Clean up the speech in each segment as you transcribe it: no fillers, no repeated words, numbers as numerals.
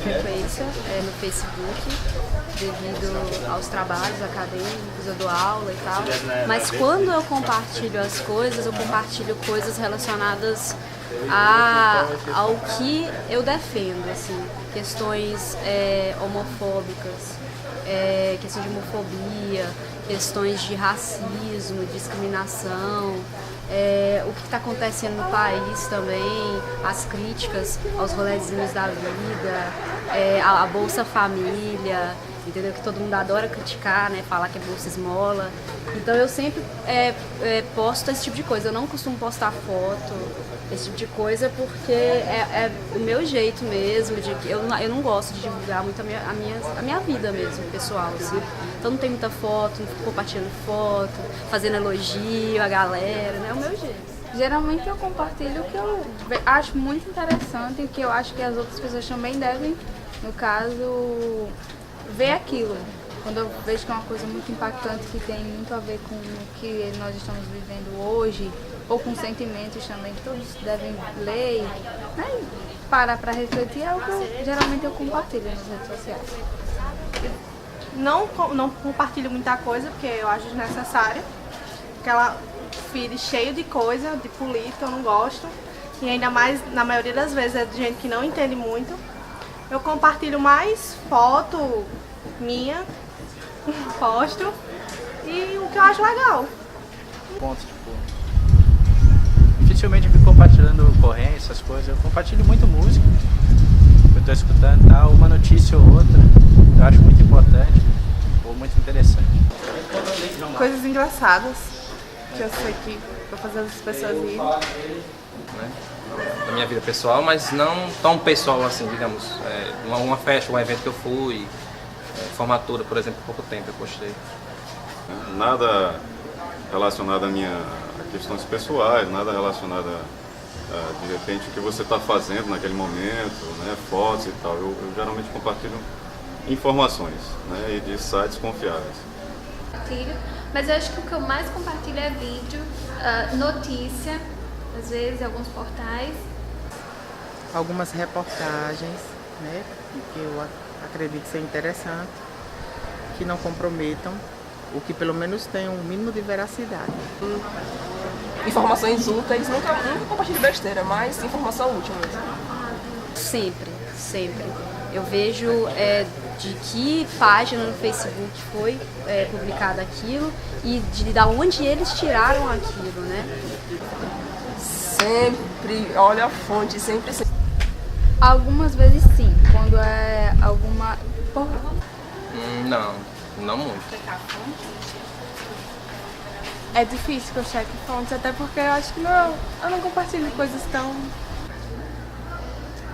frequência no Facebook, devido aos trabalhos acadêmicos, eu dou aula e tal. Mas quando eu compartilho as coisas, eu compartilho coisas relacionadas ao que eu defendo, assim, questões homofóbicas, questões de homofobia, questões de racismo, discriminação, o que está acontecendo no país também, as críticas aos rolezinhos da vida, a Bolsa Família, entendeu? Que todo mundo adora criticar, né? Falar que é bolsa esmola. Então eu sempre posto esse tipo de coisa. Eu não costumo postar foto, esse tipo de coisa, porque é o meu jeito mesmo. Eu não gosto de divulgar muito a minha vida mesmo, pessoal, assim. Então não tem muita foto, não fico compartilhando foto, fazendo elogio à galera, né? É o meu jeito. Geralmente eu compartilho o que eu acho muito interessante e o que eu acho que as outras pessoas também devem, no caso, ver aquilo. Quando eu vejo que é uma coisa muito impactante, que tem muito a ver com o que nós estamos vivendo hoje, ou com sentimentos também, que todos devem ler, né, e parar para refletir, é o que geralmente eu compartilho nas redes sociais. Não compartilho muita coisa, porque eu acho desnecessário. Aquela feed cheio de coisa, de política, eu não gosto. E ainda mais, na maioria das vezes, é de gente que não entende muito. Eu compartilho mais foto minha, posto, e o que eu acho legal. Ponto, dificilmente eu fico compartilhando ocorrências, essas coisas. Eu compartilho muito música, eu estou escutando, tá? Uma notícia ou outra, eu acho muito importante ou muito interessante. Coisas engraçadas, que eu sei que vou fazer as pessoas rirem. Né? Da minha vida pessoal, mas não tão pessoal assim, digamos, uma festa, um evento que eu fui, formatura, por exemplo, há pouco tempo eu postei. Nada relacionado a questões pessoais, nada relacionado de repente o que você está fazendo naquele momento, né, fotos e tal. Eu geralmente compartilho informações, né, e de sites confiáveis. Mas eu acho que o que eu mais compartilho é vídeo, notícia, às vezes alguns portais. Algumas reportagens, né, que eu acredito ser interessante, que não comprometam, o que pelo menos tenham um mínimo de veracidade. Informações úteis, nunca compartilho besteira, mas informação útil mesmo. Sempre. Eu vejo de que página no Facebook foi publicado aquilo e da onde eles tiraram aquilo, né? Sempre, olha a fonte, sempre. Algumas vezes sim, quando é alguma... Não muito. É difícil que eu cheque fontes, até porque eu acho que eu não compartilho coisas tão...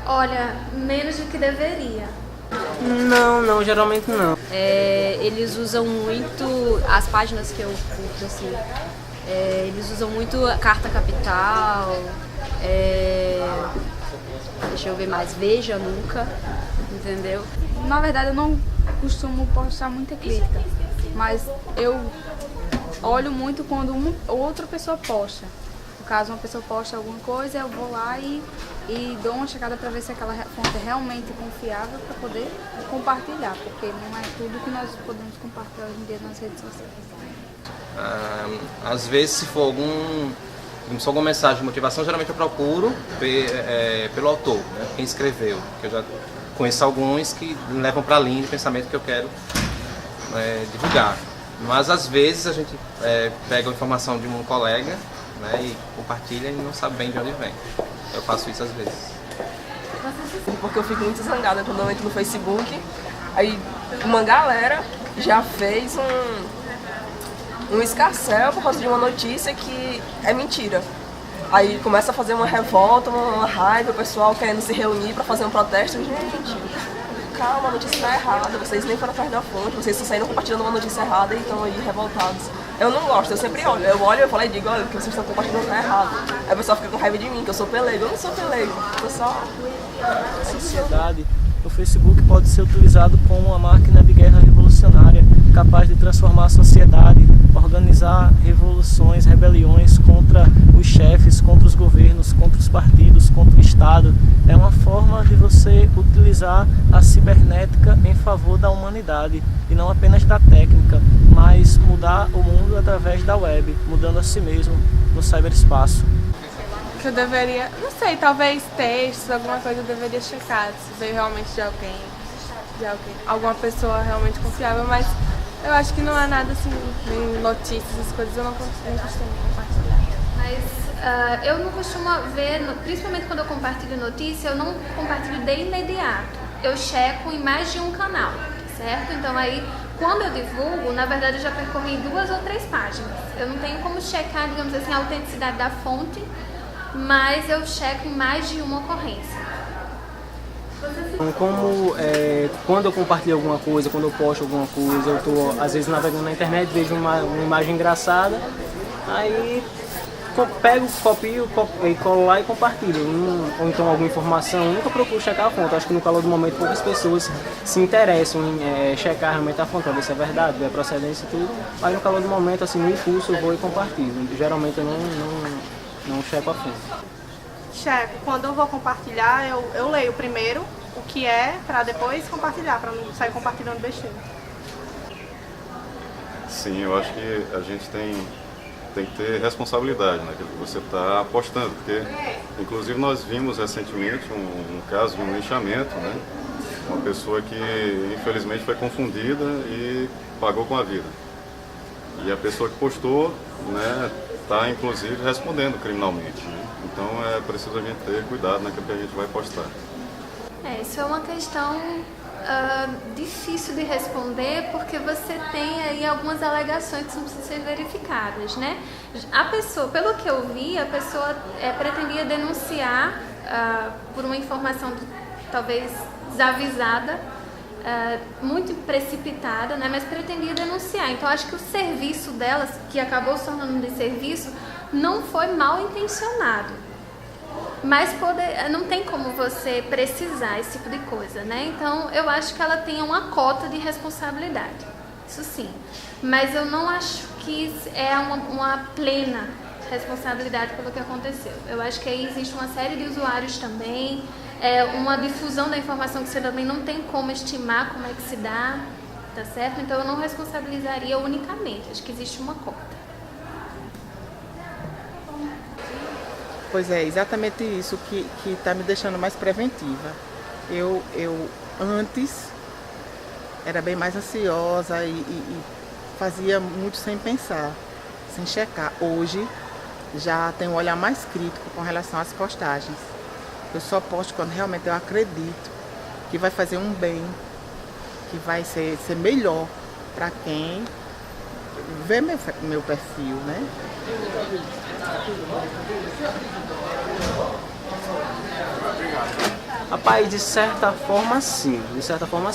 Olha, menos do que deveria. Não, geralmente não. Eles usam muito, as páginas que eu curto, assim, eles usam muito a Carta Capital, deixa eu ver mais, Veja Nunca, entendeu? Na verdade eu não costumo postar muita crítica, mas eu olho muito quando outra pessoa posta. No caso, uma pessoa posta alguma coisa, eu vou lá e dou uma checada para ver se aquela fonte é realmente confiável para poder compartilhar, porque não é tudo que nós podemos compartilhar hoje em dia nas redes sociais. Às vezes, se for alguma mensagem de motivação, geralmente eu procuro pelo autor, né, quem escreveu, que eu já conheço alguns que me levam para a linha de pensamento que eu quero divulgar. Mas às vezes a gente pega a informação de um colega, né, e compartilha e não sabe bem de onde vem. Eu faço isso às vezes. Porque eu fico muito zangada quando eu entro no Facebook, aí uma galera já fez um escarcéu por causa de uma notícia que é mentira. Aí começa a fazer uma revolta, uma raiva, o pessoal querendo se reunir para fazer um protesto. Gente, calma, a notícia está errada, vocês nem foram atrás da fonte, vocês estão saindo compartilhando uma notícia errada e estão aí revoltados. Eu não gosto, eu sempre olho, eu falo e digo, olha, o que vocês estão compartilhando está errado. Aí o pessoal fica com raiva de mim, que eu sou pelego. Eu não sou pelego, eu só... Sociedade, o Facebook pode ser utilizado como uma máquina de guerra revolucionária, capaz de transformar a sociedade, organizar revoluções, rebeliões contra os chefes, contra os governos, contra os partidos contra o Estado, é uma forma de você utilizar a cibernética em favor da humanidade, e não apenas da técnica, mas mudar o mundo através da web, mudando a si mesmo no ciberespaço. Que eu deveria, não sei, talvez textos, alguma coisa eu deveria checar, se veio realmente de alguém, alguma pessoa realmente confiável, mas eu acho que não é nada assim, nem notícias, essas coisas eu não costumo compartilhar. Mas eu não costumo ver, principalmente quando eu compartilho notícia, eu não compartilho de imediato. Eu checo em mais de um canal, certo? Então aí, quando eu divulgo, na verdade eu já percorri 2 ou 3 páginas. Eu não tenho como checar, digamos assim, a autenticidade da fonte, mas eu checo em mais de uma ocorrência. Como quando eu compartilho alguma coisa, quando eu posto alguma coisa, eu estou às vezes navegando na internet, vejo uma imagem engraçada, aí pego, copio e colo lá e compartilho. Ou então alguma informação, eu nunca procuro checar a fonte. Acho que no calor do momento poucas pessoas se interessam em checar realmente a fonte, para ver se é verdade, ver a procedência e tudo. Aí no calor do momento, assim, no impulso, eu vou e compartilho. Geralmente eu não checo a fonte. Checo. Quando eu vou compartilhar, eu leio primeiro o que é, para depois compartilhar, para não sair compartilhando besteira. Sim, eu acho que a gente tem que ter responsabilidade naquilo que você está apostando, porque inclusive nós vimos recentemente um caso de um linchamento, né? Uma pessoa que infelizmente foi confundida e pagou com a vida. E a pessoa que postou, né, está inclusive respondendo criminalmente, né? Então é preciso a gente ter cuidado naquilo que a gente vai postar. Isso é uma questão difícil de responder, porque você tem aí algumas alegações que precisam ser verificadas, né? A pessoa, pelo que eu vi, a pessoa pretendia denunciar por uma informação talvez desavisada, muito precipitada, né? Mas pretendia denunciar. Então acho que o serviço delas, que acabou se tornando de serviço, não foi mal intencionado. Mas não tem como você precisar esse tipo de coisa, né? Então eu acho que ela tem uma cota de responsabilidade, isso sim. Mas eu não acho que é uma plena responsabilidade pelo que aconteceu. Eu acho que aí existe uma série de usuários também, uma difusão da informação que você também não tem como estimar como é que se dá, tá certo? Então eu não responsabilizaria unicamente, acho que existe uma cota. Pois é, exatamente isso que está me deixando mais preventiva. Eu antes era bem mais ansiosa e fazia muito sem pensar, sem checar. Hoje já tenho um olhar mais crítico com relação às postagens. Eu só posto quando realmente eu acredito que vai fazer um bem, que vai ser melhor para quem vê meu perfil, né? Rapaz, de certa forma sim,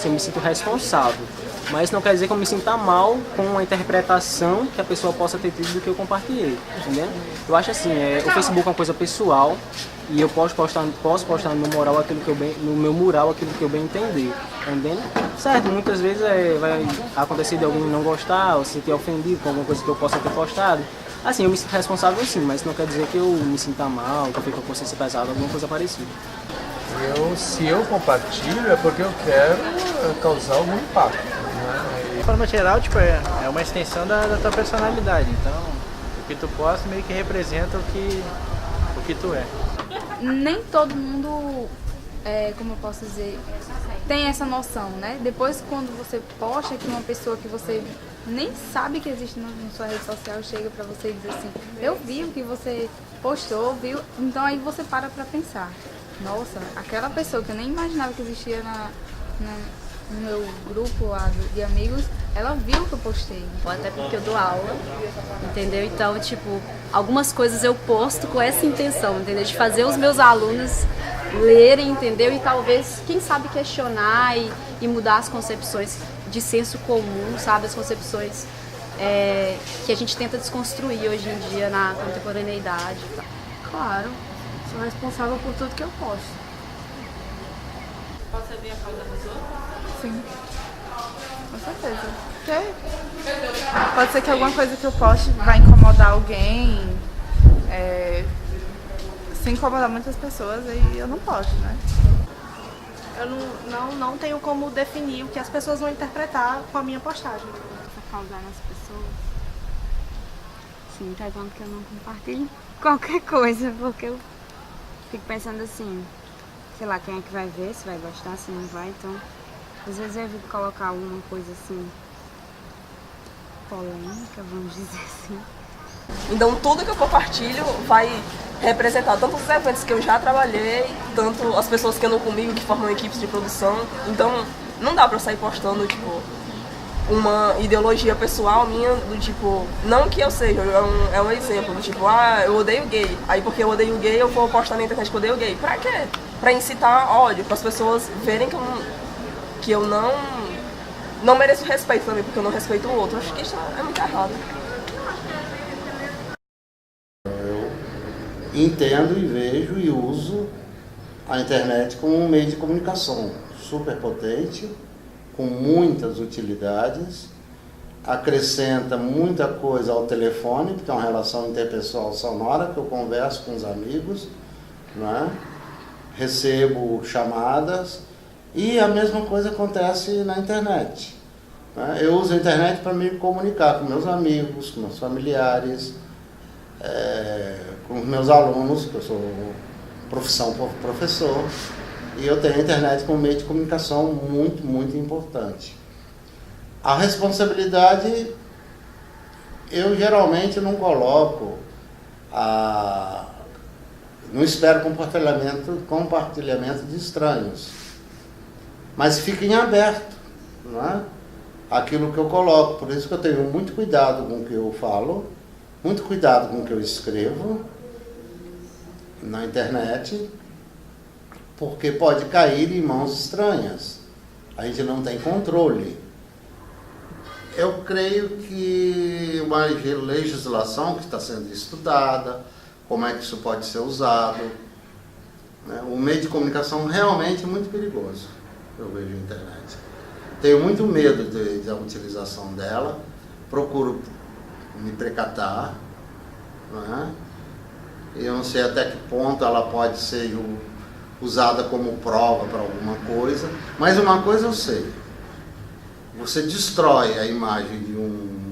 eu me sinto responsável, mas não quer dizer que eu me sinta mal com a interpretação que a pessoa possa ter tido do que eu compartilhei, entendeu? Eu acho assim, o Facebook é uma coisa pessoal e eu posso postar no meu mural aquilo que eu bem entender, entendeu? Certo, muitas vezes vai acontecer de alguém não gostar ou se sentir ofendido com alguma coisa que eu possa ter postado. Assim, eu me sinto responsável sim, mas não quer dizer que eu me sinta mal, que eu fico com a consciência pesada, alguma coisa parecida. Se eu compartilho é porque eu quero causar algum impacto, né? De forma geral, tipo, é uma extensão da tua personalidade, então o que tu posta meio que representa o que tu é. Nem todo mundo, como eu posso dizer, tem essa noção, né? Depois, quando você posta que uma pessoa que você nem sabe que existe na sua rede social chega pra você e diz assim, eu vi o que você postou, viu? Então aí você para pra pensar, nossa, aquela pessoa que eu nem imaginava que existia no meu grupo lá de amigos, ela viu o que eu postei. Até porque eu dou aula, entendeu? Então, tipo, algumas coisas eu posto com essa intenção, entendeu? De fazer os meus alunos lerem, entendeu? E talvez, quem sabe, questionar e mudar as concepções de senso comum, sabe? As concepções que a gente tenta desconstruir hoje em dia na contemporaneidade. Claro, sou responsável por tudo que eu posto. Pode saber a causa dos outros? Sim, com certeza. Porque pode ser que alguma coisa que eu poste vai incomodar alguém, se incomodar muitas pessoas, aí eu não posto, né? Eu não tenho como definir o que as pessoas vão interpretar com a minha postagem. Causar nas pessoas. Sim, tá bom que eu não compartilho qualquer coisa, porque eu fico pensando assim, sei lá, quem é que vai ver, se vai gostar, se não vai, então às vezes eu evito colocar alguma coisa assim polêmica, vamos dizer assim. Então tudo que eu compartilho vai representar tanto os eventos que eu já trabalhei, tanto as pessoas que andam comigo, que formam equipes de produção. Então não dá pra eu sair postando, tipo, uma ideologia pessoal minha, do tipo, não que eu seja, é um exemplo, do tipo, eu odeio gay, aí porque eu odeio gay eu vou postar na internet que eu odeio gay. Pra quê? Pra incitar ódio, para as pessoas verem que eu não mereço respeito também, porque eu não respeito o outro. Acho que isso é muito errado. Entendo e vejo e uso a internet como um meio de comunicação super potente, com muitas utilidades, acrescenta muita coisa ao telefone, porque é uma relação interpessoal sonora, que eu converso com os amigos, né? Recebo chamadas, e a mesma coisa acontece na internet, né? Eu uso a internet para me comunicar com meus amigos, com meus familiares, com os meus alunos, que eu sou professor, e eu tenho a internet como meio de comunicação muito, muito importante. A responsabilidade, eu geralmente não coloco, não espero compartilhamento de estranhos, mas fica em aberto, não é? Aquilo que eu coloco, por isso que eu tenho muito cuidado com o que eu falo, muito cuidado com o que eu escrevo na internet, porque pode cair em mãos estranhas. A gente não tem controle. Eu creio que uma legislação que está sendo estudada, como é que isso pode ser usado, né? O meio de comunicação realmente é muito perigoso, eu vejo a internet. Tenho muito medo da utilização dela, procuro me precatar, né? Eu não sei até que ponto ela pode ser usada como prova para alguma coisa, mas uma coisa eu sei: você destrói a imagem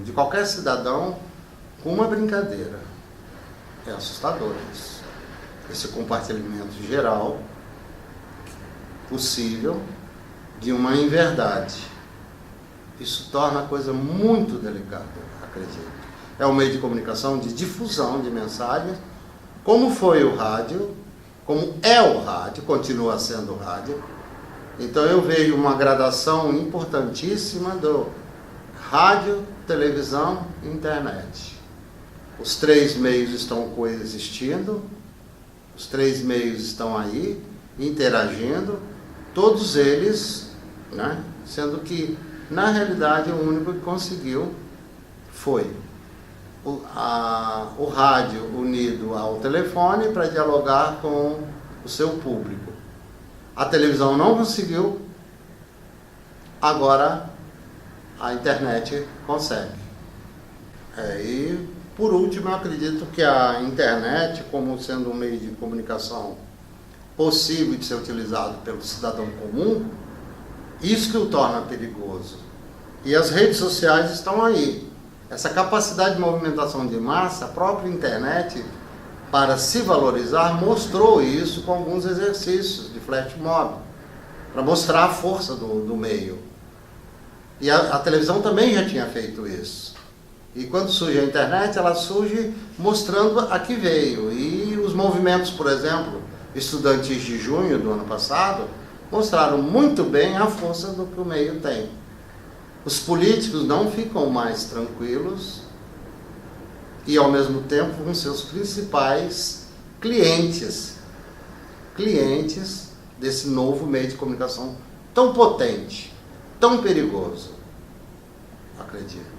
de qualquer cidadão com uma brincadeira. É assustador isso. Esse compartilhamento geral possível de uma inverdade. Isso torna a coisa muito delicada, acredito. É um meio de comunicação de difusão de mensagens, como foi o rádio, como é o rádio, continua sendo o rádio. Então eu vejo uma gradação importantíssima do rádio, televisão e internet. Os três meios estão coexistindo, os três meios estão aí, interagindo, todos eles, né? Sendo que, na realidade, o único que conseguiu foi o rádio unido ao telefone para dialogar com o seu público. A televisão não conseguiu, agora a internet consegue. E, por último, eu acredito que a internet, como sendo um meio de comunicação possível de ser utilizado pelo cidadão comum, isso que o torna perigoso. E as redes sociais estão aí. Essa capacidade de movimentação de massa, a própria internet, para se valorizar, mostrou isso com alguns exercícios de flash mob, para mostrar a força do meio. E a televisão também já tinha feito isso. E quando surge a internet, ela surge mostrando a que veio. E os movimentos, por exemplo, estudantis de junho do ano passado, mostraram muito bem a força do que o meio tem. Os políticos não ficam mais tranquilos e, ao mesmo tempo, com seus principais clientes desse novo meio de comunicação tão potente, tão perigoso, acredito.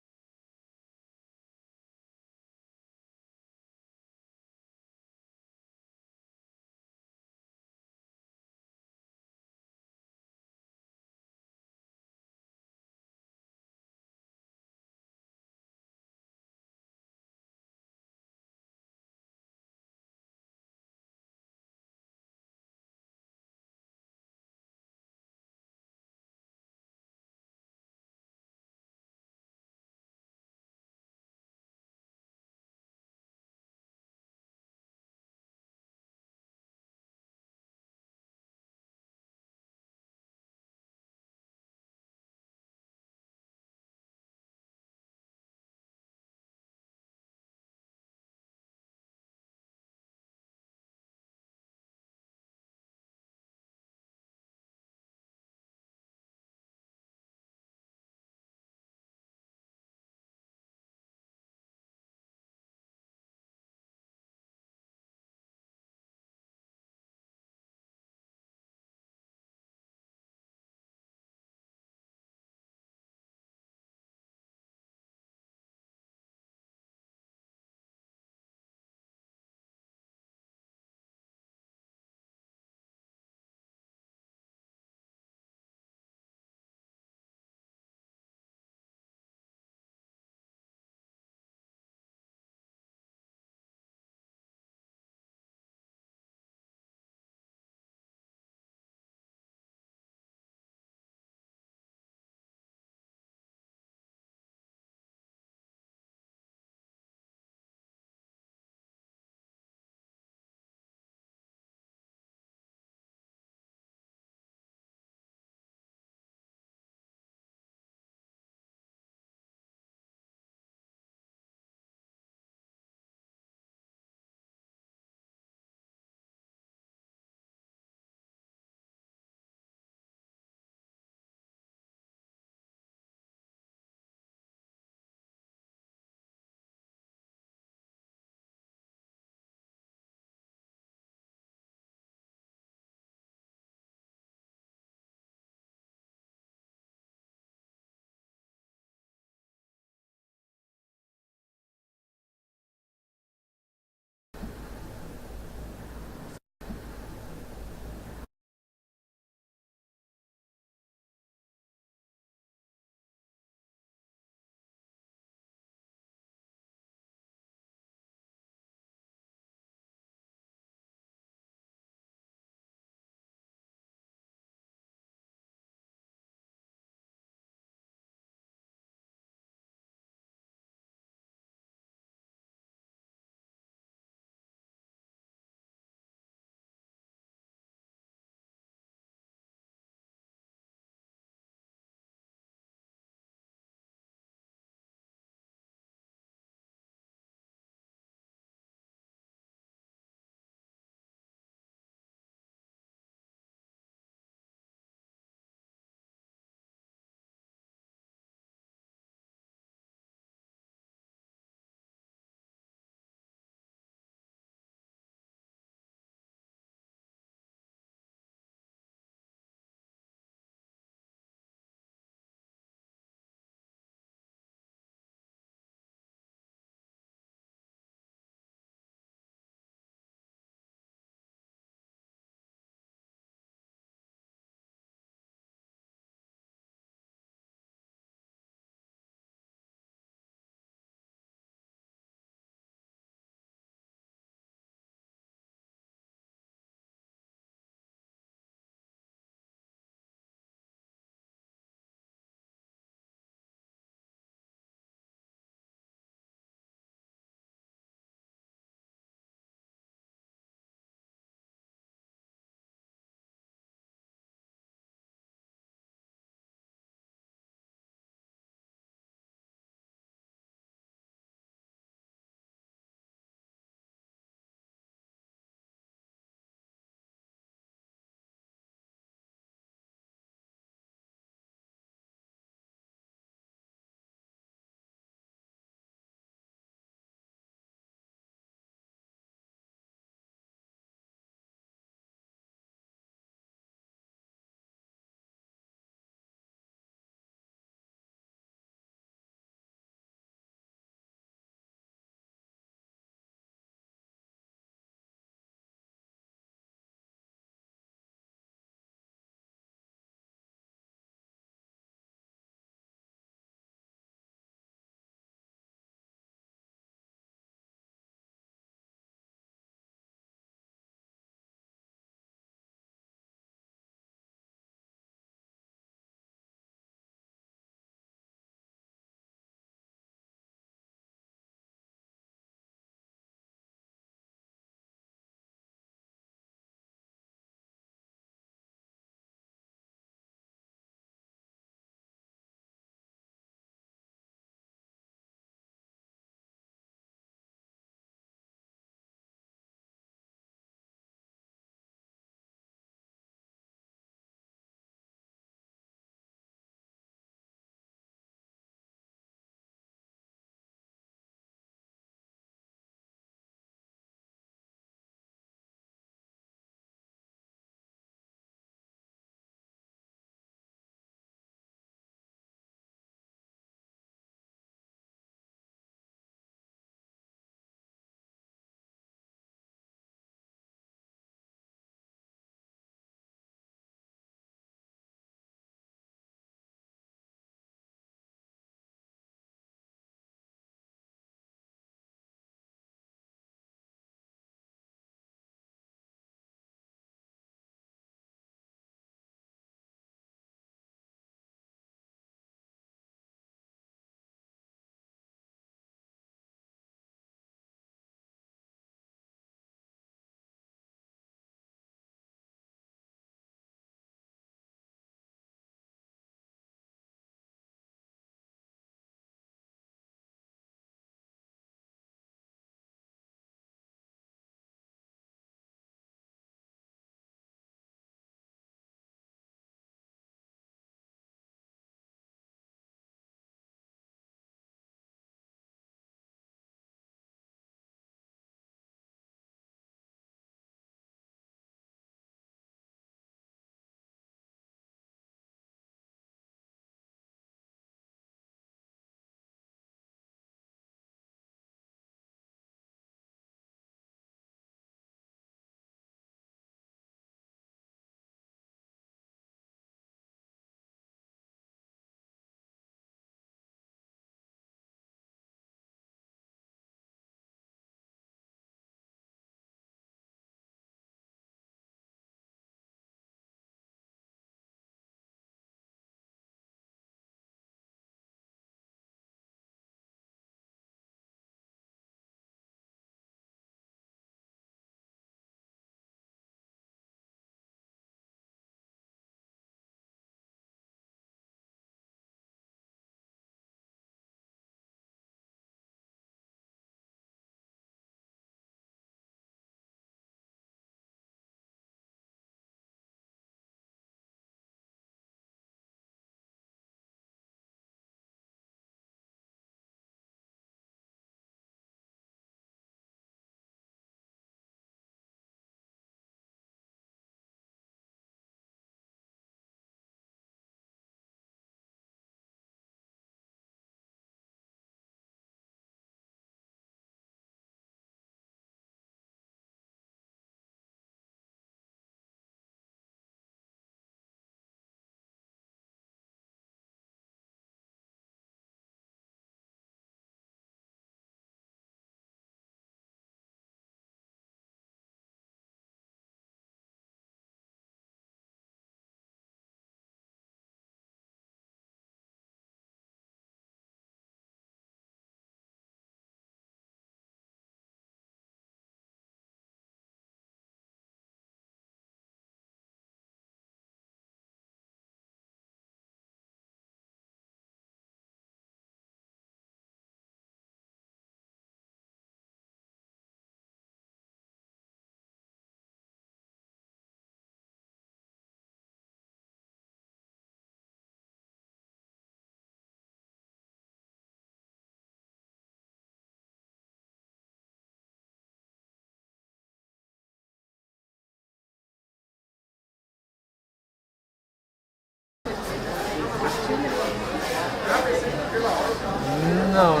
Não.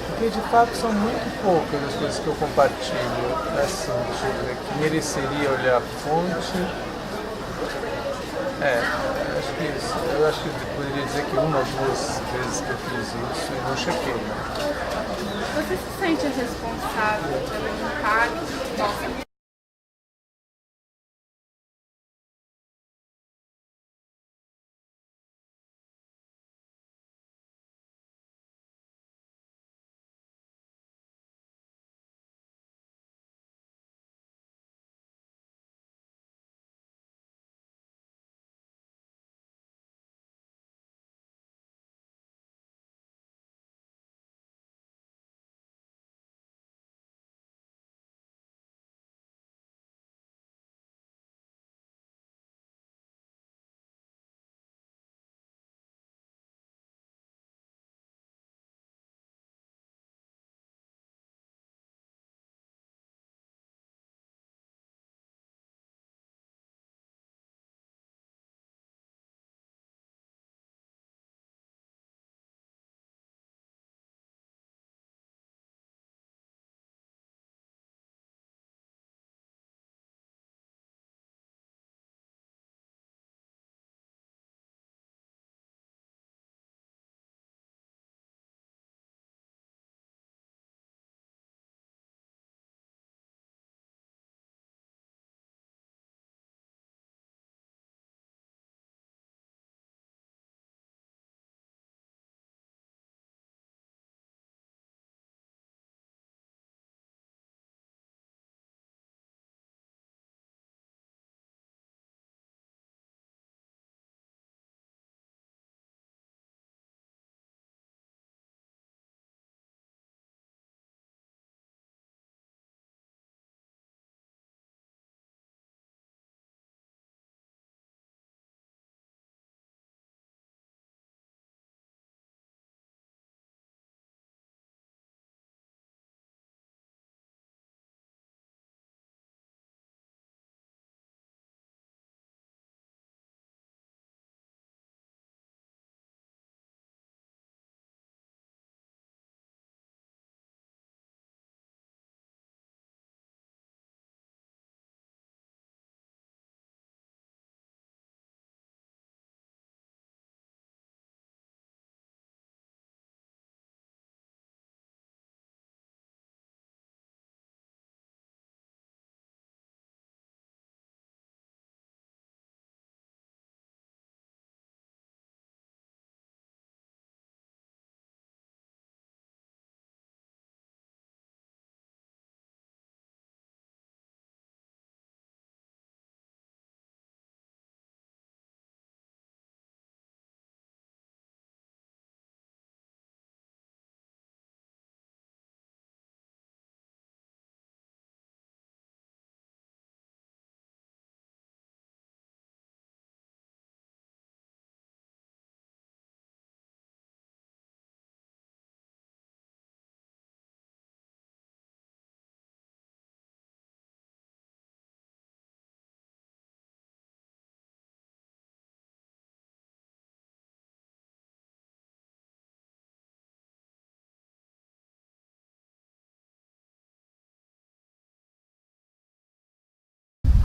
Porque de fato são muito poucas as coisas que eu compartilho. Assim, deixa eu ver, que mereceria olhar a fonte. Eu acho que eu poderia dizer que uma ou duas vezes que eu fiz isso e não chequei, né? Você se sente responsável pelo impacto?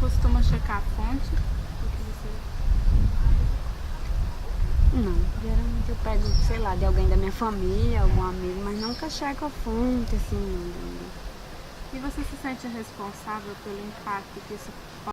Costuma checar a fonte? Não, geralmente eu pego, sei lá, de alguém da minha família, algum amigo, mas nunca checo a fonte, assim. E você se sente responsável pelo impacto que isso